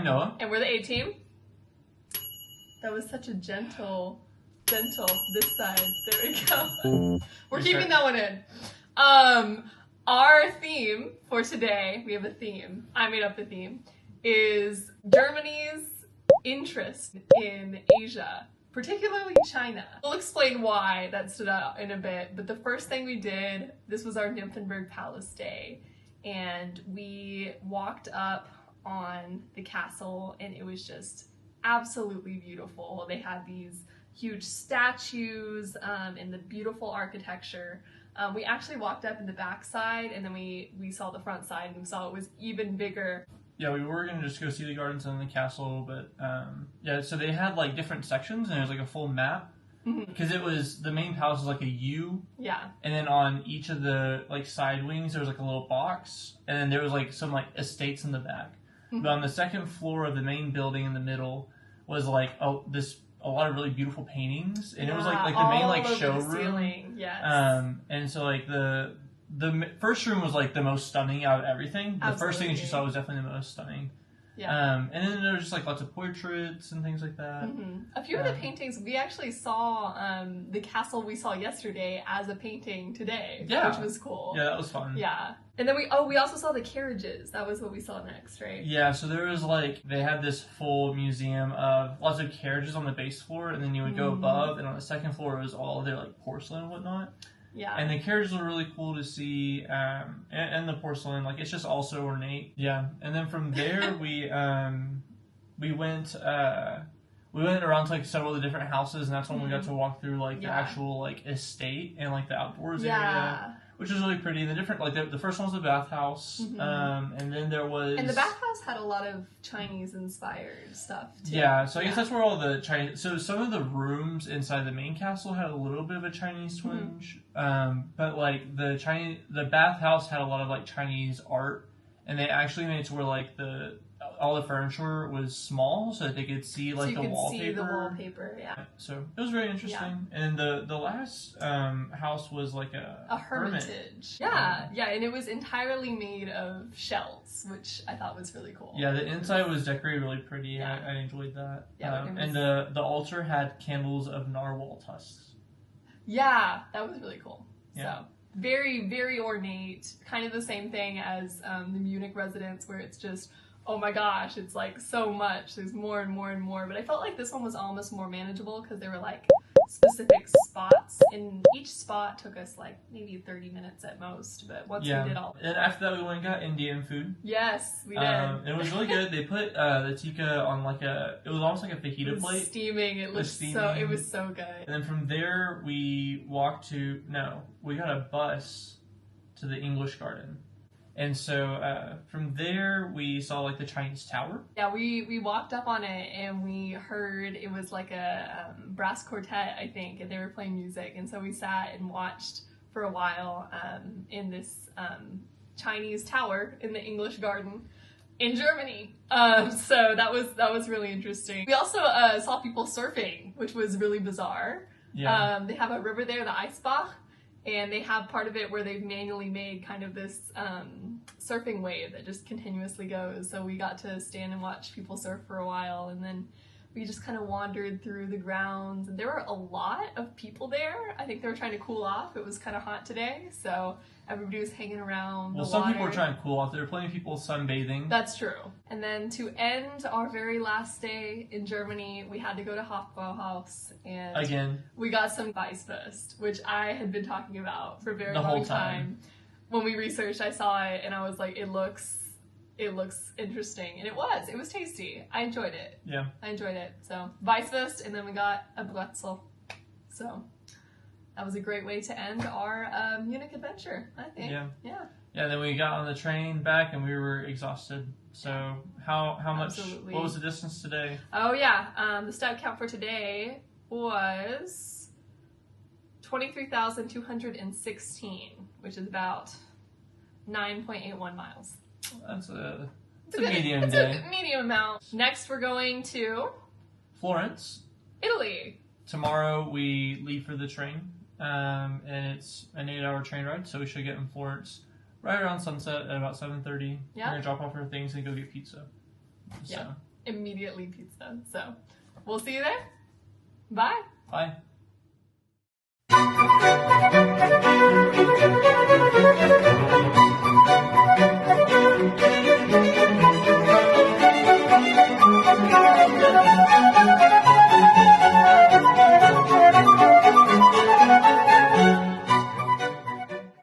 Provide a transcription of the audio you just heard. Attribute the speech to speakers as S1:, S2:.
S1: Noah.
S2: And we're the A-team. That was such a gentle, this side. There we go. We're keeping that one in. Our theme for today, we have a theme, I made up the theme, is Germany's interest in Asia, particularly China. We'll explain why that stood out in a bit, but the first thing we did, this was our Nymphenburg Palace day, and we walked up on the castle and it was just absolutely beautiful. They had these huge statues and the beautiful architecture. We actually walked up in the back side and then we saw the front side and we saw it was even bigger.
S1: Yeah, we were going to just go see the gardens and the castle, but yeah, so they had like different sections and it was like a full map. Because it was, the main palace was like a U.
S2: Yeah.
S1: And then on each of the like side wings, there was like a little box. And then there was like some like estates in the back. But on the second floor of the main building in the middle was like a lot of really beautiful paintings. And it was like the main like showroom.
S2: Yes.
S1: And so like the first room was like the most stunning out of everything. The first thing that you saw was definitely the most stunning.
S2: Yeah.
S1: And then there was just like lots of portraits and things like that.
S2: A few of the paintings, we actually saw the castle we saw yesterday as a painting today, which was cool.
S1: Yeah, that was fun.
S2: Yeah. And then we also saw the carriages. That was what we saw next, right?
S1: Yeah, so there was like, they had this full museum of lots of carriages on the base floor, and then you would go above, and on the second floor was all their like porcelain and whatnot.
S2: Yeah.
S1: And the carriages were really cool to see, and the porcelain, like it's just also ornate. Yeah. And then from there we went around to like several of the different houses, and that's when we got to walk through like the actual like estate and like the outdoors area. Which was really pretty. The different, like the first one was the bathhouse, and then there was...
S2: And the bathhouse had a lot of Chinese-inspired stuff, too.
S1: Yeah, so I guess that's where all the Chinese... So some of the rooms inside the main castle had a little bit of a Chinese twinge, but like the bathhouse had a lot of like Chinese art, and they actually made it to where like all the furniture was small so that they could see like the wallpaper.
S2: See the wallpaper, yeah.
S1: So it was very interesting. Yeah. And the last house was like a
S2: hermitage. Yeah, and it was entirely made of shells, which I thought was really cool.
S1: Yeah, the inside was decorated really pretty. Yeah. I enjoyed that. Yeah, and the altar had candles of narwhal tusks.
S2: Yeah, that was really cool.
S1: Yeah.
S2: So very, very ornate. Kind of the same thing as the Munich residence, where it's just, oh my gosh, it's like so much. There's more and more and more. But I felt like this one was almost more manageable because there were like specific spots, and each spot took us like maybe 30 minutes at most. But once we did all,
S1: and after that we went and got Indian food.
S2: Yes, we did.
S1: It was really good. They put the tikka on like it was almost like a fajita plate.
S2: Steaming. It was so good.
S1: And then from there we got a bus to the English Garden. And so from there, we saw like the Chinese Tower. Yeah,
S2: we walked up on it and we heard it was like a brass quartet, I think, and they were playing music. And so we sat and watched for a while in this Chinese tower in the English Garden in Germany. So that was really interesting. We also saw people surfing, which was really bizarre.
S1: Yeah.
S2: They have a river there, the Eisbach. And they have part of it where they've manually made kind of this surfing wave that just continuously goes. So we got to stand and watch people surf for a while, and then we just kind of wandered through the grounds. And there were a lot of people there. I think they were trying to cool off. It was kind of hot today, so everybody was hanging around the water.
S1: Some people were trying to cool off. There were plenty of people sunbathing.
S2: That's true. And then to end our very last day in Germany, we had to go to Hofbräuhaus, and
S1: again,
S2: we got some Weisswurst, which I had been talking about for a very long time. When we researched, I saw it and I was like, it looks interesting, and it was tasty. I enjoyed it.
S1: Yeah,
S2: I enjoyed it. So Weisswurst, and then we got a Bretzel. So that was a great way to end our Munich adventure, I think.
S1: Yeah, then we got on the train back and we were exhausted. So how much, what was the distance today?
S2: Oh yeah, the step count for today was 23,216, which is about 9.81 miles.
S1: It's a medium day.
S2: It's a medium amount. Next we're going to
S1: Florence,
S2: Italy.
S1: Tomorrow we leave for the train, and it's an 8-hour train ride, so we should get in Florence right around sunset at about 7:30.
S2: Yeah.
S1: We're gonna drop off our things and go get pizza. So,
S2: immediately pizza. So we'll see you there. Bye.
S1: Bye.